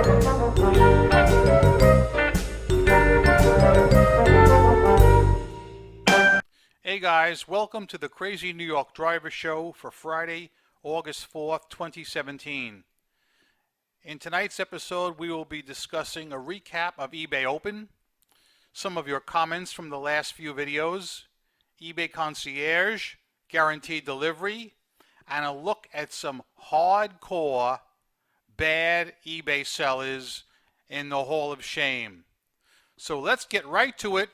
Hey guys, welcome to the Crazy New York Driver Show for Friday, August 4th, 2017. In tonight's episode, we will be discussing a recap of eBay Open, some of your comments from the last few videos, eBay Concierge, guaranteed delivery, and a look at some hardcore bad eBay sellers in the Hall of Shame. So let's get right to it.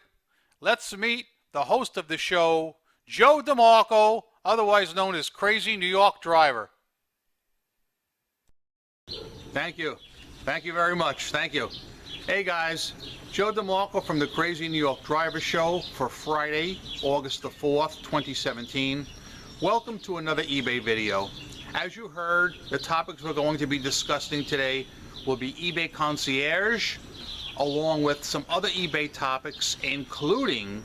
Let's meet the host of the show, Joe DeMarco, otherwise known as Crazy New York Driver. Thank you. Thank you very much. Thank you. Hey guys, Joe DeMarco from the Crazy New York Driver Show for Friday, August the 4th, 2017. Welcome to another eBay video. As you heard, the topics we're going to be discussing today will be eBay Concierge, along with some other eBay topics, including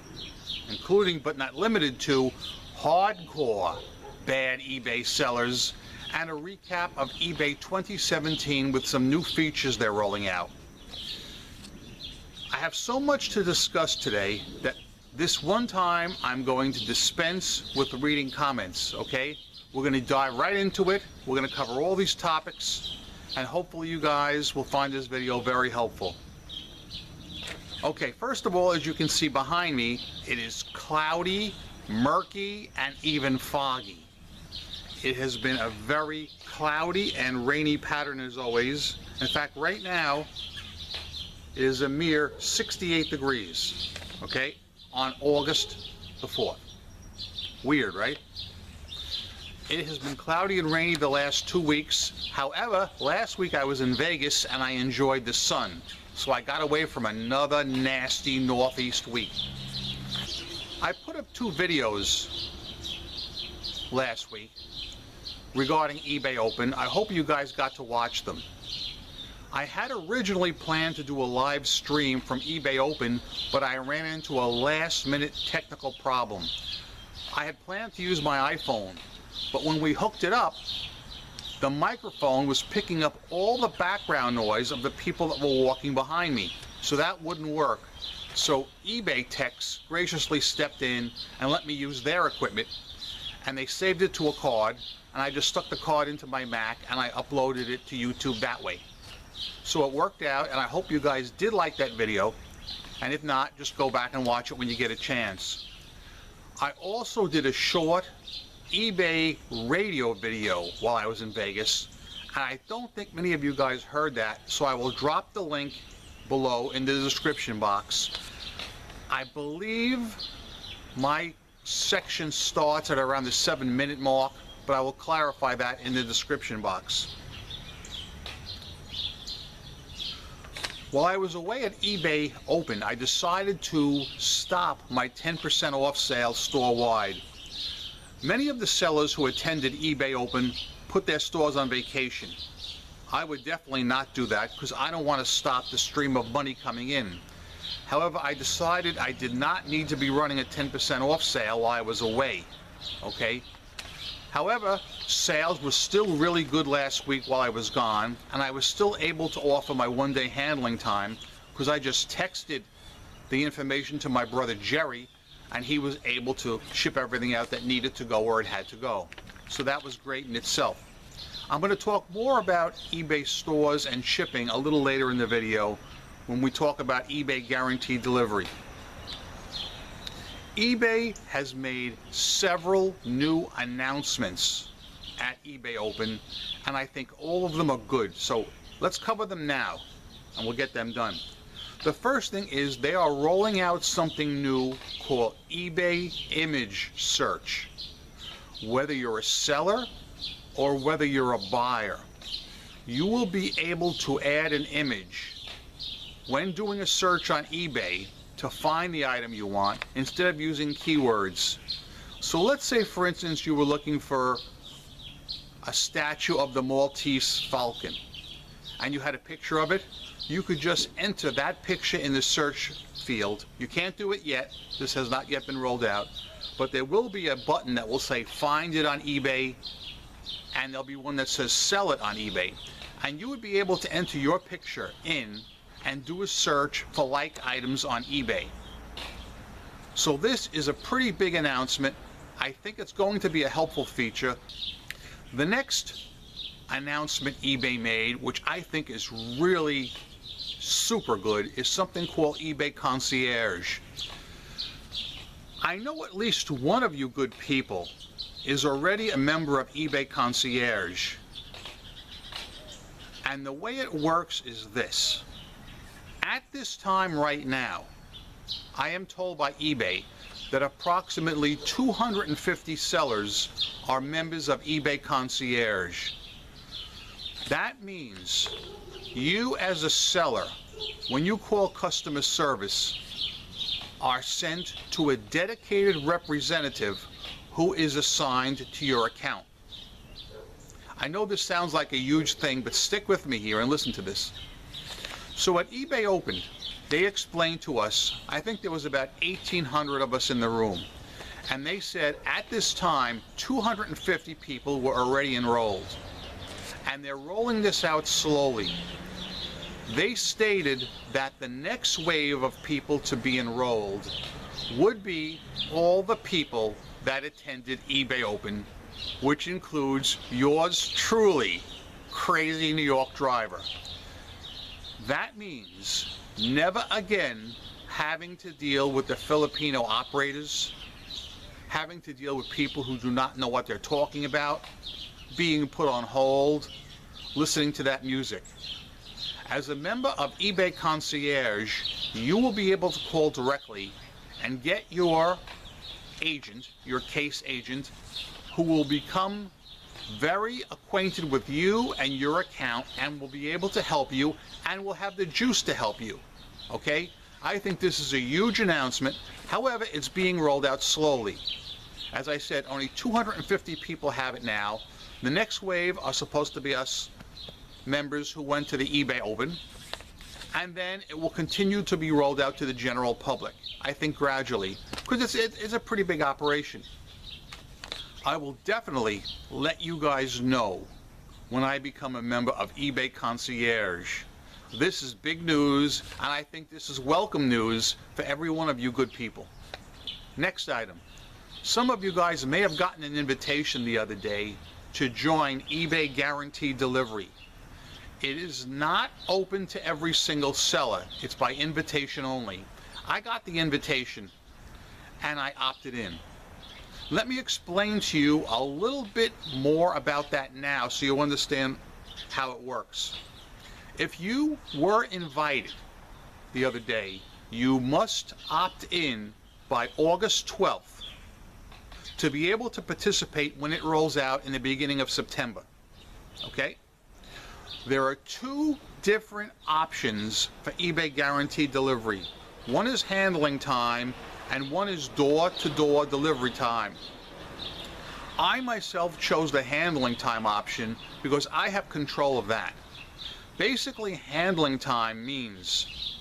but not limited to hardcore bad eBay sellers, and a recap of eBay 2017 with some new features they're rolling out. I have so much to discuss today that this one time I'm going to dispense with reading comments, okay? We're going to dive right into it. We're going to cover all these topics, and hopefully you guys will find this video very helpful. Okay, first of all, as you can see behind me, it is cloudy, murky, and even foggy. It has been a very cloudy and rainy pattern as always. In fact, right now, it is a mere 68 degrees, okay, on August the 4th. Weird, right? It has been cloudy and rainy the last 2 weeks. However, last week I was in Vegas and I enjoyed the sun. So I got away from another nasty northeast week. I put up 2 videos last week regarding eBay Open. I hope you guys got to watch them. I had originally planned to do a live stream from eBay Open, but I ran into a last-minute technical problem. I had planned to use my iPhone, but when we hooked it up, the microphone was picking up all the background noise of the people that were walking behind me, so that wouldn't work. So eBay techs graciously stepped in and let me use their equipment, and they saved it to a card, and I just stuck the card into my Mac and I uploaded it to YouTube that way. So it worked out, and I hope you guys did like that video, and if not, just go back and watch it when you get a chance. I also did a short eBay radio video while I was in Vegas, and I don't think many of you guys heard that, so I will drop the link below in the description box. I believe my section starts at around the 7-minute mark, but I will clarify that in the description box. While I was away at eBay Open, I decided to stop my 10% off sale store-wide. Many of the sellers who attended eBay Open put their stores on vacation. I would definitely not do that because I don't want to stop the stream of money coming in. However, I decided I did not need to be running a 10% off sale while I was away, okay? However, sales were still really good last week while I was gone, and I was still able to offer my one-day handling time because I just texted the information to my brother Jerry, and he was able to ship everything out that needed to go where it had to go. So that was great in itself. I'm going to talk more about eBay stores and shipping a little later in the video when we talk about eBay guaranteed delivery. eBay has made several new announcements at eBay Open, and I think all of them are good. So let's cover them now, and we'll get them done. The first thing is they are rolling out something new called eBay Image Search. Whether you're a seller or whether you're a buyer, you will be able to add an image when doing a search on eBay to find the item you want instead of using keywords. So let's say, for instance, you were looking for a statue of the Maltese Falcon and you had a picture of it. You could just enter that picture in the search field. You can't do it yet. This has not yet been rolled out. But there will be a button that will say find it on eBay, and there'll be one that says sell it on eBay. and you would be able to enter your picture in and do a search for like items on eBay. So this is a pretty big announcement. I think it's going to be a helpful feature. The next announcement eBay made, which I think is really super good, is something called eBay Concierge. I know at least one of you good people is already a member of eBay Concierge. And the way it works is this. At this time right now, I am told by eBay that approximately 250 sellers are members of eBay Concierge. That means you as a seller, when you call customer service, are sent to a dedicated representative who is assigned to your account. I know this sounds like a huge thing, but stick with me here and listen to this. So at eBay opened, they explained to us, I think there was about 1,800 of us in the room, and they said at this time 250 people were already enrolled, and they're rolling this out slowly. They stated that the next wave of people to be enrolled would be all the people that attended eBay Open, which includes yours truly, Crazy New York Driver. That means never again having to deal with the Filipino operators, having to deal with people who do not know what they're talking about, being put on hold, listening to that music. As a member of eBay Concierge, you will be able to call directly and get your agent, your case agent, who will become very acquainted with you and your account and will be able to help you and will have the juice to help you. Okay? I think this is a huge announcement. However, it's being rolled out slowly. As I said, only 250 people have it now. The next wave are supposed to be us members who went to the eBay Open, and then it will continue to be rolled out to the general public, I think gradually, because it's a pretty big operation. I will definitely let you guys know when I become a member of eBay Concierge. This is big news, and I think this is welcome news for every one of you good people. Next item. Some of you guys may have gotten an invitation the other day to join eBay Guaranteed Delivery. It is not open to every single seller. It's by invitation only. I got the invitation, and I opted in. Let me explain to you a little bit more about that now so you understand how it works. If you were invited the other day, you must opt in by August 12th to be able to participate when it rolls out in the beginning of September. Okay? There are two different options for eBay Guaranteed Delivery. One is handling time and one is door-to-door delivery time. I myself chose the handling time option because I have control of that. Basically, handling time means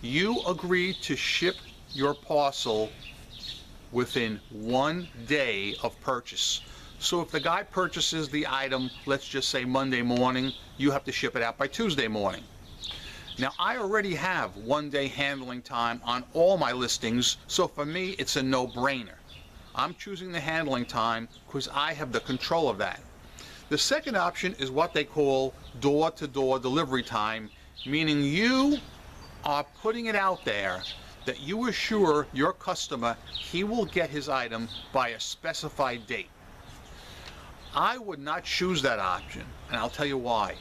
you agree to ship your parcel within 1 day of purchase. So if the guy purchases the item, let's just say Monday morning, you have to ship it out by Tuesday morning. Now, I already have 1 day handling time on all my listings, so for me, it's a no-brainer. I'm choosing the handling time because I have the control of that. The second option is what they call door-to-door delivery time, meaning you are putting it out there that you assure your customer he will get his item by a specified date. I would not choose that option, and I'll tell you why.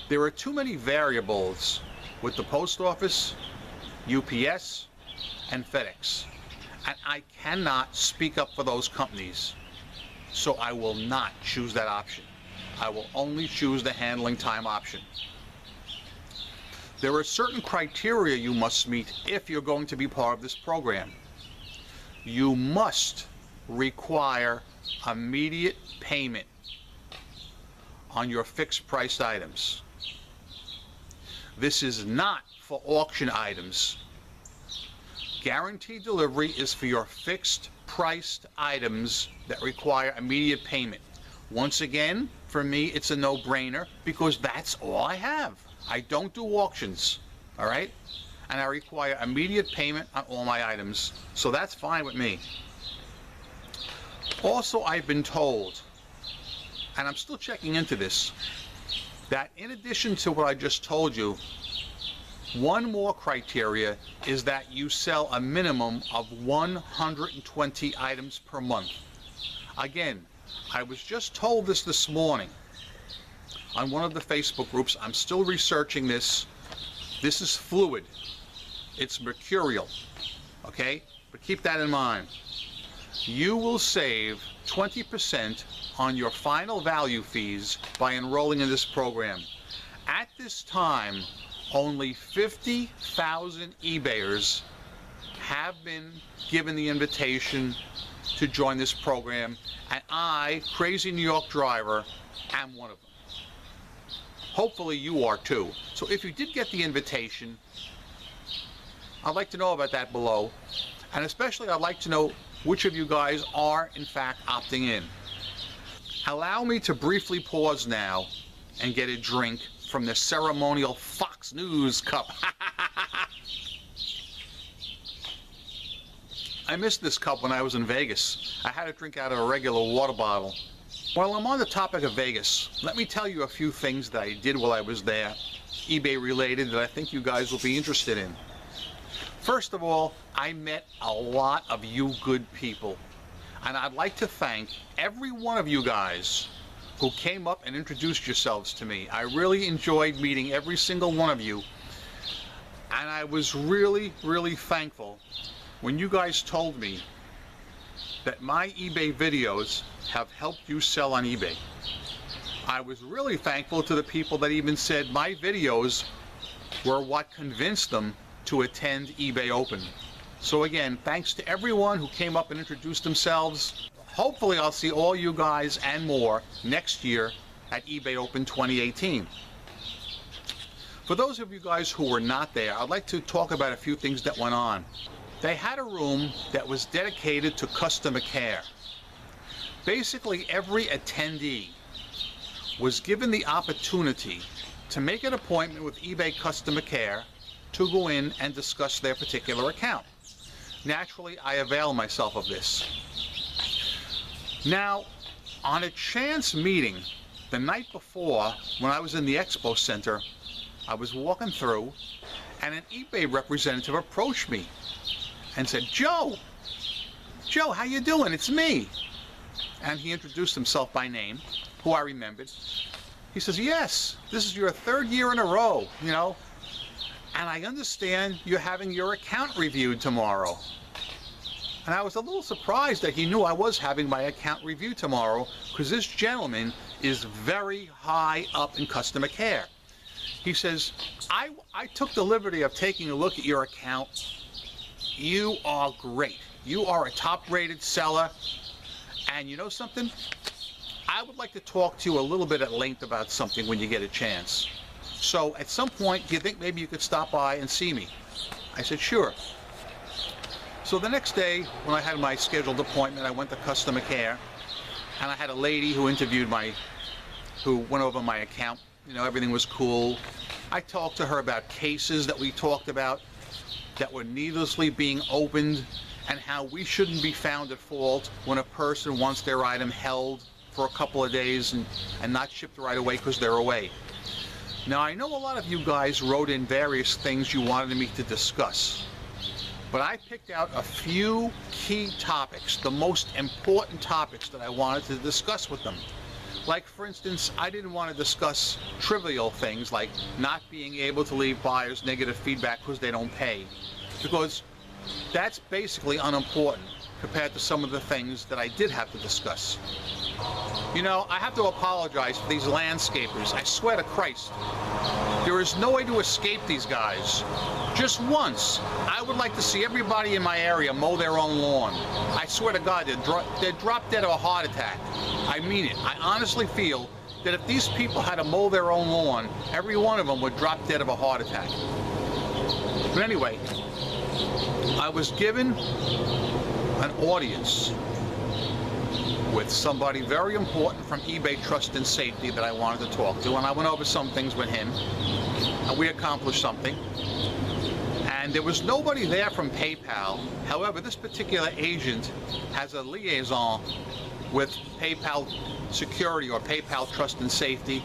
There are too many variables with the post office, UPS, and FedEx, and I cannot speak up for those companies, so I will not choose that option. I will only choose the handling time option. There are certain criteria you must meet if you're going to be part of this program. You must require immediate payment on your fixed price items. This is not for auction items. Guaranteed delivery is for your fixed priced items that require immediate payment. Once again, For me, it's a no-brainer because that's all I have. I don't do auctions, all right? And I require immediate payment on all my items, so that's fine with me. Also, I've been told, and I'm still checking into this, that in addition to what I just told you, one more criteria is that you sell a minimum of 120 items per month. Again, I was just told this morning on one of the Facebook groups. I'm still researching this. This is fluid. It's mercurial, okay? But keep that in mind. You will save 20% on your final value fees by enrolling in this program. At this time, only 50,000 eBayers have been given the invitation to join this program, and I, Crazy New York Driver, am one of them. Hopefully you are too. So if you did get the invitation, I'd like to know about that below, and especially I'd like to know which of you guys are in fact opting in. Allow me to briefly pause now and get a drink from the ceremonial Fox News cup. I missed this cup when I was in Vegas. I had to drink out of a regular water bottle. While I'm on the topic of Vegas, let me tell you a few things that I did while I was there, eBay related, that I think you guys will be interested in. First of all, I met a lot of you good people, and I'd like to thank every one of you guys who came up and introduced yourselves to me. I really enjoyed meeting every single one of you, and I was really, really thankful when you guys told me that my eBay videos have helped you sell on eBay. I was really thankful to the people that even said my videos were what convinced them to attend eBay Open. So again, thanks to everyone who came up and introduced themselves. Hopefully I'll see all you guys and more next year at eBay Open 2018. For those of you guys who were not there, I'd like to talk about a few things that went on. They had a room that was dedicated to customer care. Basically, every attendee was given the opportunity to make an appointment with eBay customer care to go in and discuss their particular account. Naturally, I avail myself of this. Now, on a chance meeting the night before, when I was in the Expo Center, I was walking through and an eBay representative approached me and said, Joe, how you doing? It's me. And he introduced himself by name, who I remembered. He says, yes, this is your third year in a row, you know, and I understand you're having your account reviewed tomorrow. And I was a little surprised that he knew I was having my account reviewed tomorrow, because this gentleman is very high up in customer care. He says, I took the liberty of taking a look at your account. You are great. You are a top-rated seller. And you know something? I would like to talk to you a little bit at length about something when you get a chance. So at some point, do you think maybe you could stop by and see me? I said, sure. So the next day, when I had my scheduled appointment, I went to customer care, and I had a lady who who went over my account. You know, everything was cool. I talked to her about cases that we talked about that were needlessly being opened, and how we shouldn't be found at fault when a person wants their item held for a couple of days and not shipped right away because they're away. Now, I know a lot of you guys wrote in various things you wanted me to discuss, but I picked out a few key topics, the most important topics that I wanted to discuss with them. Like, for instance, I didn't want to discuss trivial things like not being able to leave buyers negative feedback because they don't pay, because that's basically unimportant compared to some of the things that I did have to discuss. You know, I have to apologize for these landscapers. I swear to Christ, there is no way to escape these guys. Just once, I would like to see everybody in my area mow their own lawn. I swear to God, they'd drop dead of a heart attack. I mean it. I honestly feel that if these people had to mow their own lawn, every one of them would drop dead of a heart attack. But anyway, I was given an audience with somebody very important from eBay Trust and Safety that I wanted to talk to, and I went over some things with him, and we accomplished something. And there was nobody there from PayPal. However, this particular agent has a liaison with PayPal Security or PayPal Trust and Safety,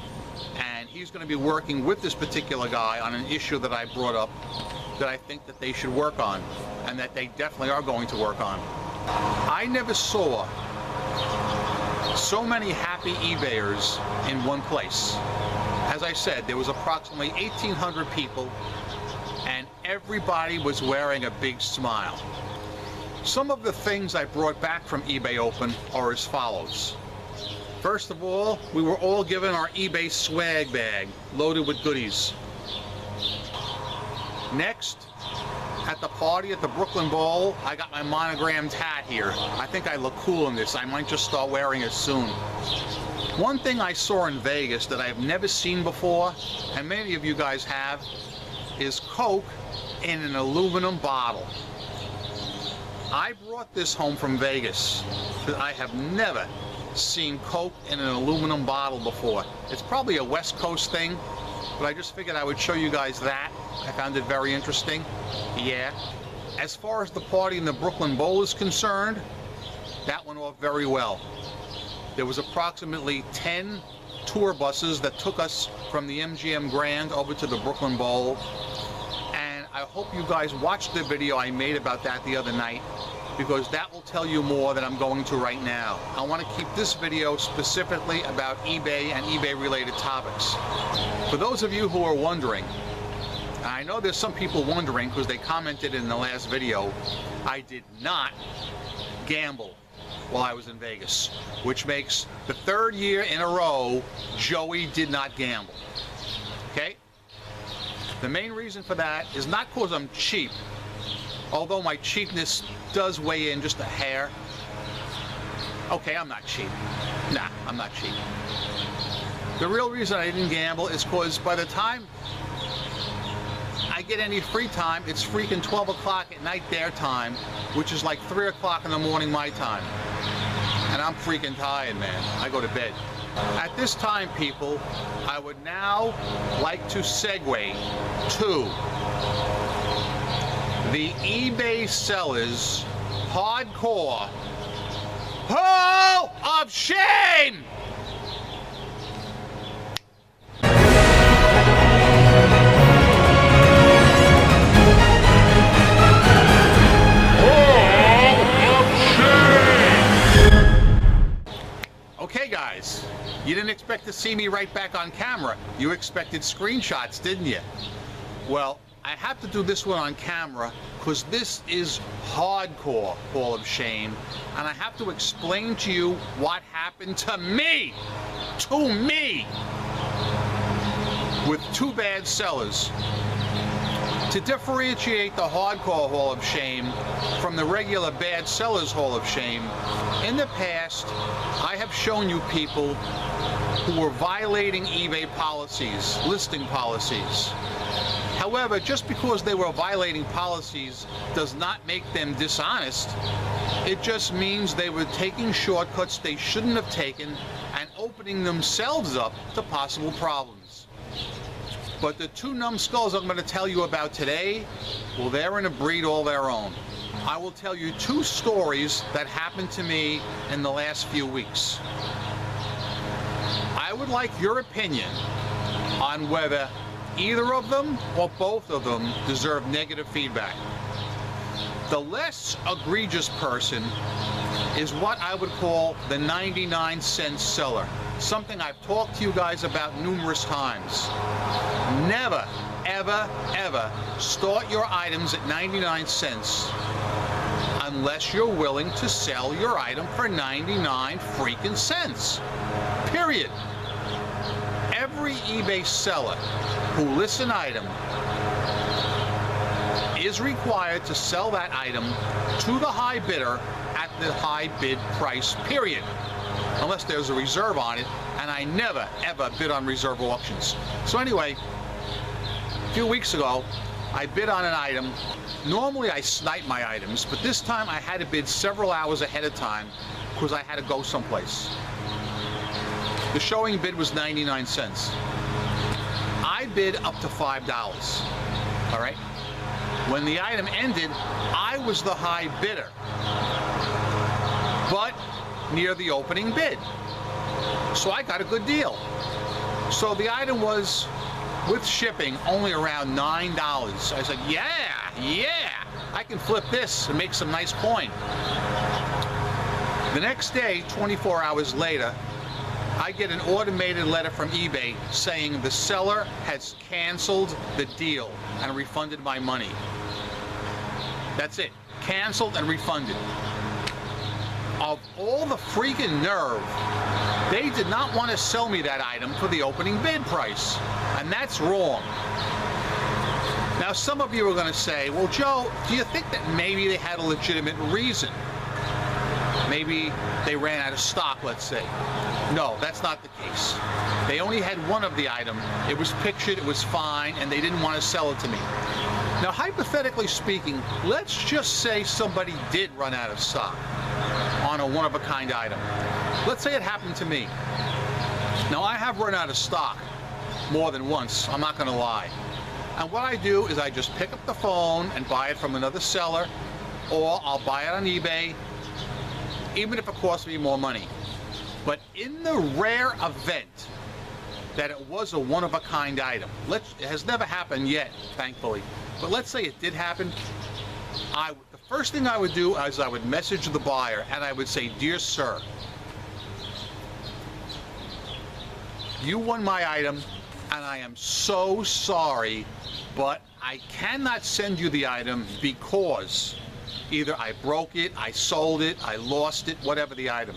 and he's going to be working with this particular guy on an issue that I brought up that I think that they should work on, and that they definitely are going to work on. I never saw so many happy eBayers in one place. As I said, there was approximately 1,800 people, and everybody was wearing a big smile. Some of the things I brought back from eBay Open are as follows. First of all, we were all given our eBay swag bag loaded with goodies. Next, at the party at the Brooklyn Bowl, I got my monogrammed hat here. I think I look cool in this. I might just start wearing it soon. One thing I saw in Vegas that I've never seen before, and many of you guys have, is Coke in an aluminum bottle. I brought this home from Vegas, but I have never seen Coke in an aluminum bottle before. It's probably a West Coast thing, but I just figured I would show you guys that. I found it very interesting. Yeah. As far as the party in the Brooklyn Bowl is concerned, that went off very well. There was approximately 10 tour buses that took us from the MGM Grand over to the Brooklyn Bowl, and I hope you guys watched the video I made about that the other night, because that will tell you more than I'm going to right now. I want to keep this video specifically about eBay and eBay related topics. For those of you who are wondering, and I know there's some people wondering because they commented in the last video, I did not gamble while I was in Vegas, which makes the third year in a row Joey did not gamble. Okay? The main reason for that is not because I'm cheap, although my cheapness does weigh in just a hair. Okay, I'm not cheap. Nah, I'm not cheap. The real reason I didn't gamble is because by the time I get any free time, it's freaking 12 o'clock at night their time, which is like 3 o'clock in the morning my time. And I'm freaking tired, man. I go to bed. At this time, people, I would now like to segue to the eBay sellers hardcore Hall of Shame! Okay guys, you didn't expect to see me right back on camera. You expected screenshots, didn't you? Well, I have to do this one on camera because this is hardcore Hall of Shame, and I have to explain to you what happened to me, with two bad sellers. To differentiate the hardcore Hall of Shame from the regular bad sellers Hall of Shame, in the past I have shown you people who were violating eBay policies, listing policies. However, just because they were violating policies does not make them dishonest. It just means they were taking shortcuts they shouldn't have taken and opening themselves up to possible problems. But the two numbskulls I'm going to tell you about today, well, they're in a breed all their own. I will tell you two stories that happened to me in the last few weeks. I would like your opinion on whether either of them or both of them deserve negative feedback. The less egregious person is what I would call the 99-cent seller. Something I've talked to you guys about numerous times. Never, ever, ever start your items at 99 cents unless you're willing to sell your item for 99 freaking cents. Period. Every eBay seller who lists an item is required to sell that item to the high bidder at the high bid price, period. Unless there's a reserve on it, and I never ever bid on reserve auctions. So anyway, a few weeks ago, I bid on an item. Normally I snipe my items, but this time I had to bid several hours ahead of time because I had to go someplace. The showing bid was 99 cents. I bid up to $5, all right? When the item ended, I was the high bidder, but near the opening bid. So I got a good deal. So the item was, with shipping, only around $9. I said, yeah, I can flip this and make some nice coin. The next day, 24 hours later, I get an automated letter from eBay saying the seller has canceled the deal and refunded my money. That's it. Canceled and refunded. Of all the freaking nerve, they did not want to sell me that item for the opening bid price. And that's wrong. Now, some of you are going to say, well, Joe, do you think that maybe they had a legitimate reason? Maybe they ran out of stock, let's say. No, that's not the case. They only had one of the item. It was pictured, it was fine, and they didn't want to sell it to me. Now, hypothetically speaking, let's just say somebody did run out of stock on a one-of-a-kind item. Let's say it happened to me. Now, I have run out of stock more than once, I'm not going to lie. And what I do is I just pick up the phone and buy it from another seller, or I'll buy it on eBay, even if it costs me more money. But in the rare event that it was a one-of-a-kind item, it has never happened yet, thankfully, but let's say it did happen, the first thing I would do is I would message the buyer and I would say, dear sir, you won my item and I am so sorry, but I cannot send you the item because either I broke it, I sold it, I lost it, whatever the item.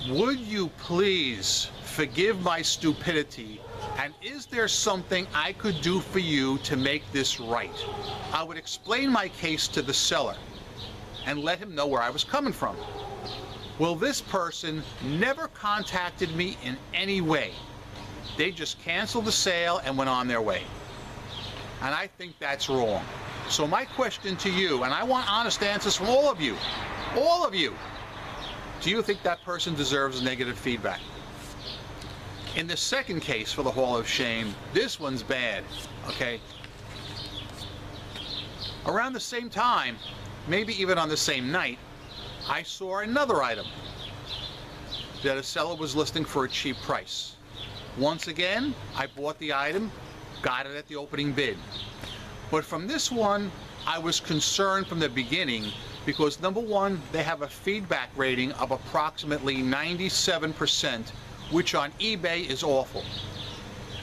Would you please forgive my stupidity, and is there something I could do for you to make this right? I would explain my case to the seller and let him know where I was coming from. Well, this person never contacted me in any way. They just canceled the sale and went on their way. And I think that's wrong. So my question to you, and I want honest answers from all of you, do you think that person deserves negative feedback? In the second case for the Hall of Shame, this one's bad, okay? Around the same time, maybe even on the same night, I saw another item that a seller was listing for a cheap price. Once again, I bought the item, got it at the opening bid. But from this one, I was concerned from the beginning because, number one, they have a feedback rating of approximately 97%, which on eBay is awful.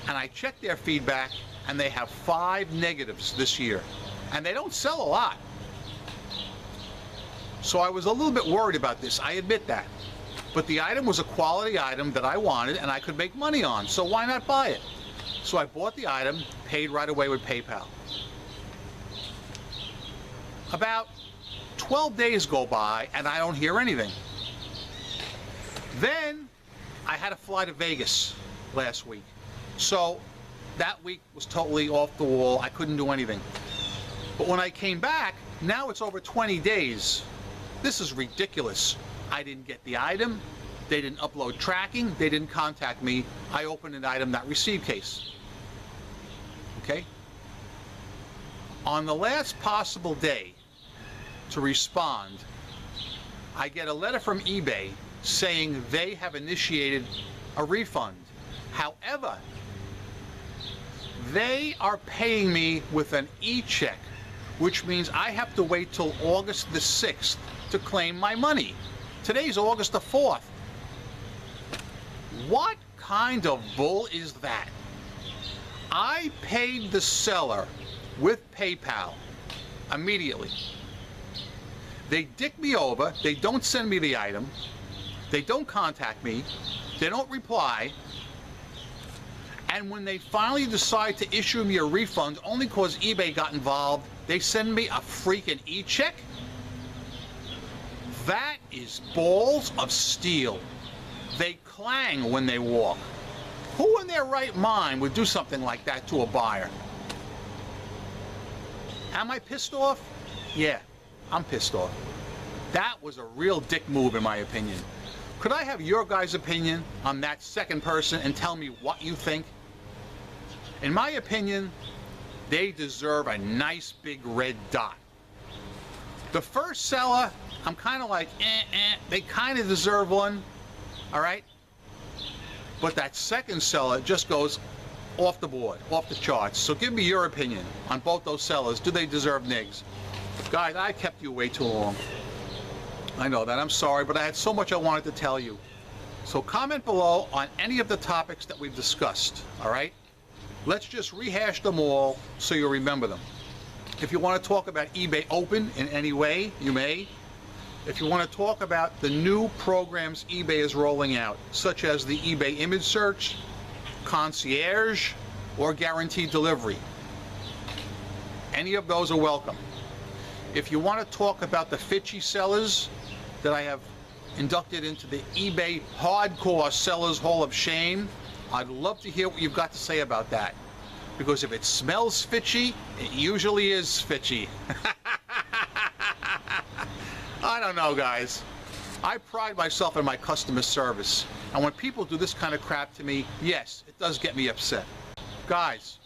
And I checked their feedback, and they have 5 negatives this year. And they don't sell a lot. So I was a little bit worried about this, I admit that. But the item was a quality item that I wanted and I could make money on, so why not buy it? So I bought the item, paid right away with PayPal. About 12 days go by and I don't hear anything. Then I had to fly to Vegas last week. So that week was totally off the wall. I couldn't do anything. But when I came back, now it's over 20 days. This is ridiculous. I didn't get the item. They didn't upload tracking. They didn't contact me. I opened an item not received case. Okay? On the last possible day to respond, I get a letter from eBay saying they have initiated a refund. However, they are paying me with an e-check, which means I have to wait till August the 6th to claim my money. Today's August the 4th. What kind of bull is that? I paid the seller with PayPal immediately. They dick me over, they don't send me the item, they don't contact me, they don't reply, and when they finally decide to issue me a refund only because eBay got involved, they send me a freaking e-check? That is balls of steel. They clang when they walk. Who in their right mind would do something like that to a buyer? Am I pissed off? Yeah, I'm pissed off. That was a real dick move in my opinion. Could I have your guys' opinion on that second person and tell me what you think? In my opinion, they deserve a nice big red dot. The first seller, I'm kind of like, they kind of deserve one, all right? But that second seller just goes off the board, off the charts. So give me your opinion on both those sellers. Do they deserve nigs? Guys, I kept you way too long. I know that, I'm sorry, but I had so much I wanted to tell you. So comment below on any of the topics that we've discussed, all right? Let's just rehash them all so you'll remember them. If you want to talk about eBay Open in any way, you may. If you want to talk about the new programs eBay is rolling out, such as the eBay image search, Concierge, or guaranteed delivery, any of those are welcome. If you want to talk about the fishy sellers that I have inducted into the eBay Hardcore Sellers Hall of Shame, I'd love to hear what you've got to say about that. Because if it smells fishy, it usually is fishy. I don't know, guys. I pride myself in my customer service. And when people do this kind of crap to me, yes, it does get me upset. Guys,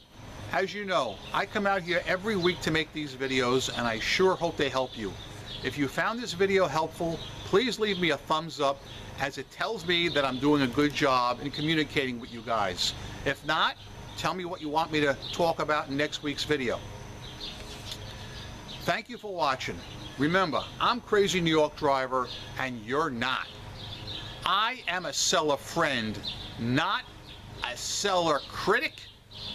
as you know, I come out here every week to make these videos, and I sure hope they help you. If you found this video helpful, please leave me a thumbs up, as it tells me that I'm doing a good job in communicating with you guys. If not, tell me what you want me to talk about in next week's video. Thank you for watching. Remember, I'm Crazy New York Driver, and you're not. I am a seller friend, not a seller critic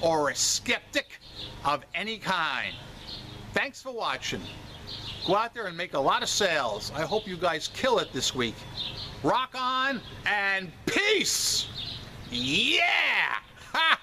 or a skeptic of any kind. Thanks for watching. Go out there and make a lot of sales. I hope you guys kill it this week. Rock on and peace! Yeah! Ha!